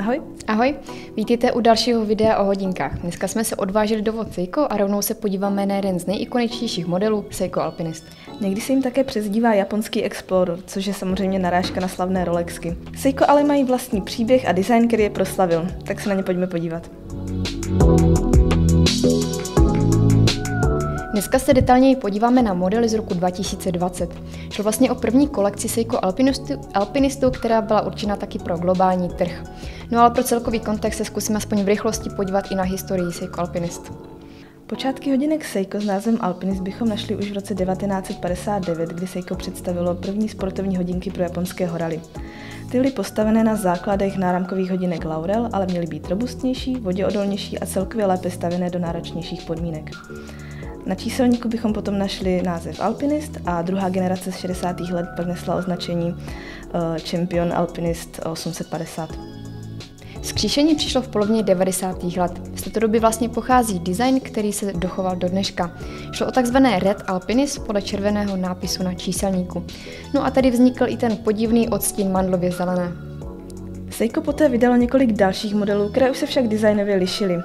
Ahoj. Ahoj, vítejte u dalšího videa o hodinkách. Dneska jsme se odvážili do vod Seiko a rovnou se podíváme na jeden z nejikoničtějších modelů Seiko Alpinist. Někdy se jim také přezdívá japonský Explorer, což je samozřejmě narážka na slavné Rolexky. Seiko ale mají vlastní příběh a design, který je proslavil, tak se na ně pojďme podívat. Dneska se detailněji podíváme na modely z roku 2020. Šlo vlastně o první kolekci Seiko Alpinistu, která byla určena taky pro globální trh. No ale pro celkový kontext se zkusíme aspoň v rychlosti podívat i na historii Seiko Alpinist. Počátky hodinek Seiko s názvem Alpinist bychom našli už v roce 1959, kdy Seiko představilo první sportovní hodinky pro japonského rally. Ty byly postavené na základech náramkových hodinek Laurel, ale měly být robustnější, voděodolnější a celkově lépe stavěné do náročnějších podmínek. Na číselníku bychom potom našli název Alpinist a druhá generace z 60. let pak nesla označení Champion Alpinist 850. Vzkříšení přišlo v polovině 90. let. Z této doby vlastně pochází design, který se dochoval do dneška. Šlo o takzvané Red Alpinist podle červeného nápisu na číselníku. No a tady vznikl i ten podivný odstín mandlově zelené. Seiko poté vydalo několik dalších modelů, které už se však designově lišily.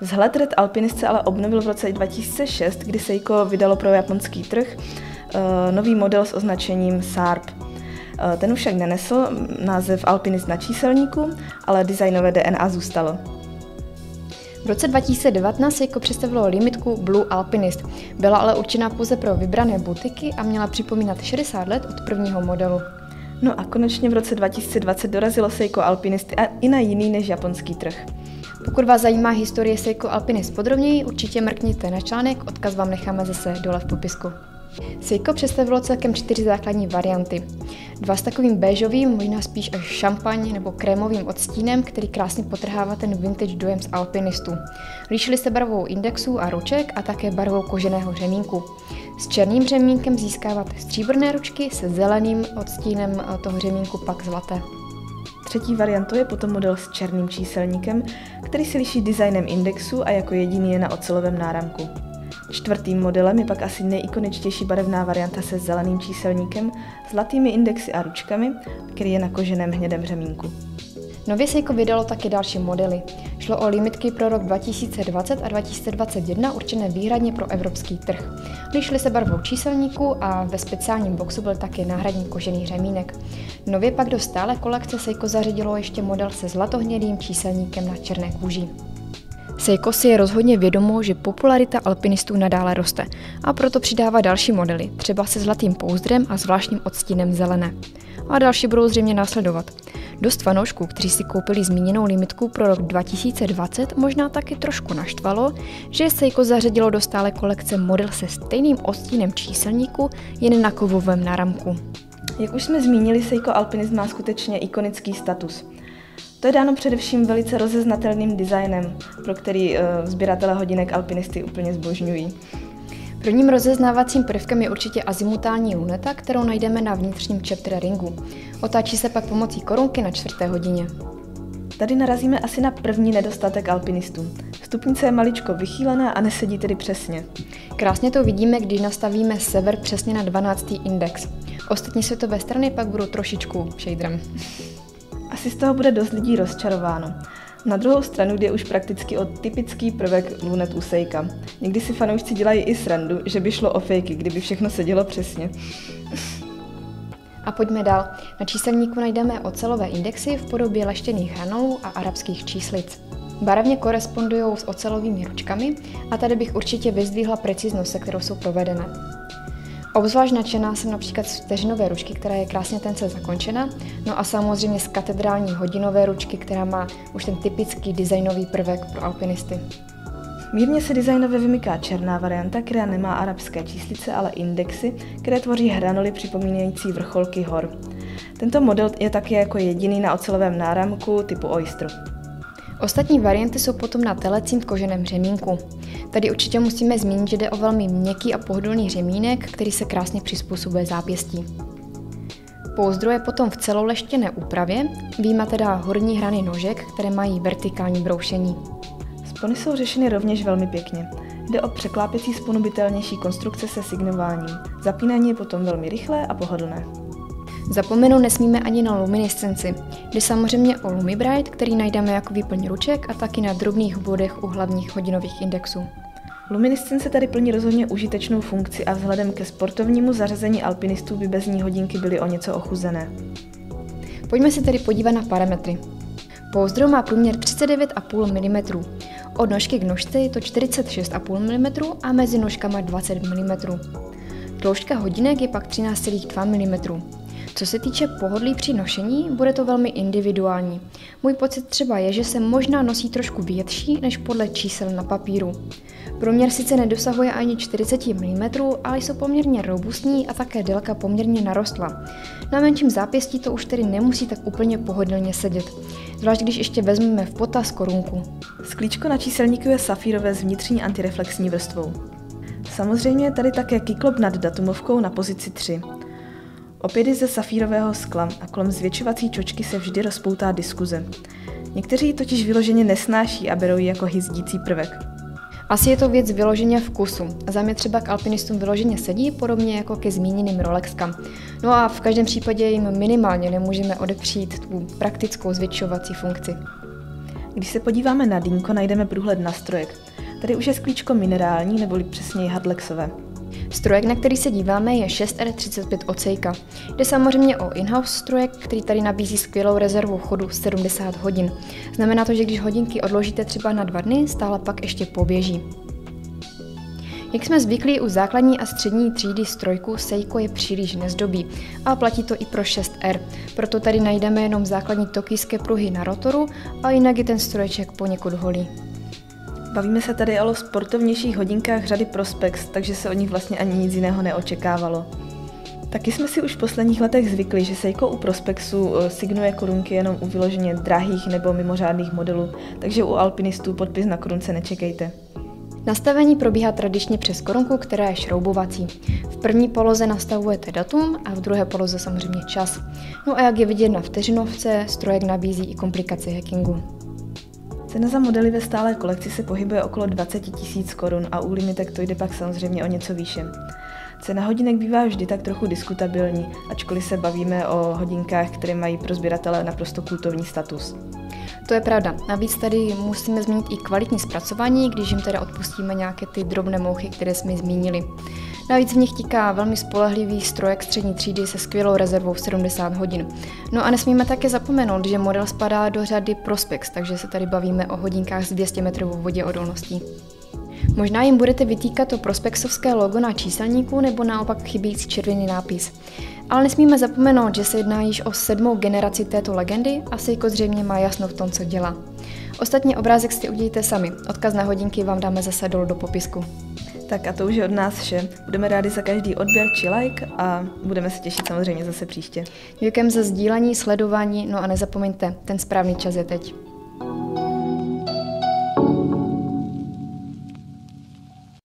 Vzhled Red Alpinist se ale obnovil v roce 2006, kdy Seiko vydalo pro japonský trh nový model s označením Sharp. Ten už však nenesl název Alpinist na číselníku, ale designové DNA zůstalo. V roce 2019 Seiko představilo limitku Blue Alpinist. Byla ale určená pouze pro vybrané butiky a měla připomínat 60 let od prvního modelu. No a konečně v roce 2020 dorazilo Seiko Alpinist i na jiný než japonský trh. Pokud vás zajímá historie Seiko Alpinist podrobněji, určitě mrkněte na článek, odkaz vám necháme zase dole v popisku. Seiko představilo celkem 4 základní varianty. 2 s takovým béžovým, možná spíš až šampaň nebo krémovým odstínem, který krásně podtrhává ten vintage dojem z alpinistů. Lišily se barvou indexů a ruček a také barvou koženého řemínku. S černým řemínkem získáváte stříbrné ručky, se zeleným odstínem toho řemínku pak zlaté. Třetí variantou je potom model s černým číselníkem, který se liší designem indexu a jako jediný je na ocelovém náramku. Čtvrtým modelem je pak asi nejikoničtější barevná varianta se zeleným číselníkem, zlatými indexy a ručkami, který je na koženém hnědém řemínku. Nově Seiko vydalo také další modely. Šlo o limitky pro rok 2020 a 2021 určené výhradně pro evropský trh. Lišily se barvou číselníku a ve speciálním boxu byl také náhradní kožený řemínek. Nově pak do stále kolekce Seiko zařadilo ještě model se zlatohnědým číselníkem na černé kůži. Seiko si je rozhodně vědomo, že popularita alpinistů nadále roste a proto přidává další modely, třeba se zlatým pouzdrem a zvláštním odstínem zelené. A další budou zřejmě následovat. Dost fanoušků, kteří si koupili zmíněnou limitku pro rok 2020, možná taky trošku naštvalo, že Seiko zařadilo do stále kolekce model se stejným odstínem číselníku, jen na kovovém náramku. Jak už jsme zmínili, Seiko Alpinist má skutečně ikonický status. To je dáno především velice rozeznatelným designem, pro který sběratelé hodinek alpinisty úplně zbožňují. Prvním rozeznávacím prvkem je určitě azimutální luneta, kterou najdeme na vnitřním chapter ringu. Otáčí se pak pomocí korunky na 4. hodině. Tady narazíme asi na první nedostatek alpinistů. Stupnice je maličko vychýlená a nesedí tedy přesně. Krásně to vidíme, když nastavíme sever přesně na 12. index. Ostatní světové strany pak budou trošičku shaderem. Asi z toho bude dost lidí rozčarováno. Na druhou stranu jde už prakticky o typický prvek lunet u Seika. Někdy si fanoušci dělají i srandu, že by šlo o fejky, kdyby všechno sedělo přesně. A pojďme dál. Na číselníku najdeme ocelové indexy v podobě leštěných hranolů a arabských číslic. Barevně korespondují s ocelovými ručkami a tady bych určitě vyzdvihla preciznost, se kterou jsou provedené. Obzvlášť nadšená jsem například z vteřinové ručky, která je krásně tence zakončena, no a samozřejmě z katedrální hodinové ručky, která má už ten typický designový prvek pro alpinisty. Mírně se designově vymyká černá varianta, která nemá arabské číslice, ale indexy, které tvoří hranoly připomínající vrcholky hor. Tento model je taky jako jediný na ocelovém náramku typu Oyster. Ostatní varianty jsou potom na telecint koženém řemínku. Tady určitě musíme zmínit, že jde o velmi měkký a pohodlný řemínek, který se krásně přizpůsobuje zápěstí. Pouzdro je potom v celoleštěné úpravě, vyjma teda horní hrany nožek, které mají vertikální broušení. Spony jsou řešeny rovněž velmi pěkně. Jde o překlápěcí sponu bytelnější konstrukce se signováním. Zapínání je potom velmi rychlé a pohodlné. Zapomenout nesmíme ani na luminescenci. Jde samozřejmě o LumiBright, který najdeme jako výplň ruček a taky na drobných bodech u hlavních hodinových indexů. Luminescence tady plní rozhodně užitečnou funkci a vzhledem ke sportovnímu zařazení alpinistů by bez ní hodinky byly o něco ochuzené. Pojďme se tedy podívat na parametry. Pouzdro má průměr 39,5 mm. Od nožky k nožce je to 46,5 mm a mezi nožkama 20 mm. Tloušťka hodinek je pak 13,2 mm. Co se týče pohodlí při nošení, bude to velmi individuální. Můj pocit třeba je, že se možná nosí trošku větší než podle čísel na papíru. Průměr sice nedosahuje ani 40 mm, ale jsou poměrně robustní a také délka poměrně narostla. Na menším zápěstí to už tedy nemusí tak úplně pohodlně sedět, zvlášť když ještě vezmeme v potaz korunku. Sklíčko na číselníku je safírové s vnitřní antireflexní vrstvou. Samozřejmě je tady také kyklop nad datumovkou na pozici 3. Opět je ze safírového skla a kolem zvětšovací čočky se vždy rozpoutá diskuze. Někteří ji totiž vyloženě nesnáší a berou ji jako hyzdící prvek. Asi je to věc vyloženě vkusu. Za mě třeba k alpinistům vyloženě sedí, podobně jako ke zmíněným Rolexkám. No a v každém případě jim minimálně nemůžeme odepřít tu praktickou zvětšovací funkci. Když se podíváme na dýnko, najdeme průhled na strojek. Tady už je sklíčko minerální, neboli přesněji hardlexové. Strojek, na který se díváme, je 6R35 Ocejka. Jde samozřejmě o in-house strojek, který tady nabízí skvělou rezervu chodu 70 hodin. Znamená to, že když hodinky odložíte třeba na 2 dny, stále pak ještě poběží. Jak jsme zvyklí u základní a střední třídy strojku, Seiko je příliš nezdobí a platí to i pro 6R, proto tady najdeme jenom základní tokijské pruhy na rotoru a jinak je ten stroječek poněkud holý. Bavíme se tady o sportovnějších hodinkách řady Prospex, takže se od nich vlastně ani nic jiného neočekávalo. Taky jsme si už v posledních letech zvykli, že Seiko u Prospexu signuje korunky jenom u vyloženě drahých nebo mimořádných modelů, takže u alpinistů podpis na korunce nečekejte. Nastavení probíhá tradičně přes korunku, která je šroubovací. V první poloze nastavujete datum a v druhé poloze samozřejmě čas. No a jak je vidět na vteřinovce, strojek nabízí i komplikaci hackingu. Cena za modely ve stálé kolekci se pohybuje okolo 20 000 korun a u limitek to jde pak samozřejmě o něco výše. Cena hodinek bývá vždy tak trochu diskutabilní, ačkoliv se bavíme o hodinkách, které mají pro sběratele naprosto kultovní status. To je pravda. Navíc tady musíme zmínit i kvalitní zpracování, když jim teda odpustíme nějaké ty drobné mouchy, které jsme zmínili. Navíc v nich tiká velmi spolehlivý strojek střední třídy se skvělou rezervou 70 hodin. No a nesmíme také zapomenout, že model spadá do řady Prospex, takže se tady bavíme o hodinkách s 200 metrovou voděodolností. Možná jim budete vytýkat to prospexovské logo na číselníku nebo naopak chybějící červený nápis. Ale nesmíme zapomenout, že se jedná již o 7. generaci této legendy a Seiko zřejmě má jasno v tom, co dělá. Ostatně obrázek si udějte sami, odkaz na hodinky vám dáme zase dolů do popisku. Tak a to už je od nás vše. Budeme rádi za každý odběr či like a budeme se těšit samozřejmě zase příště. Děkujeme za sdílení, sledování, no a nezapomeňte, ten správný čas je teď.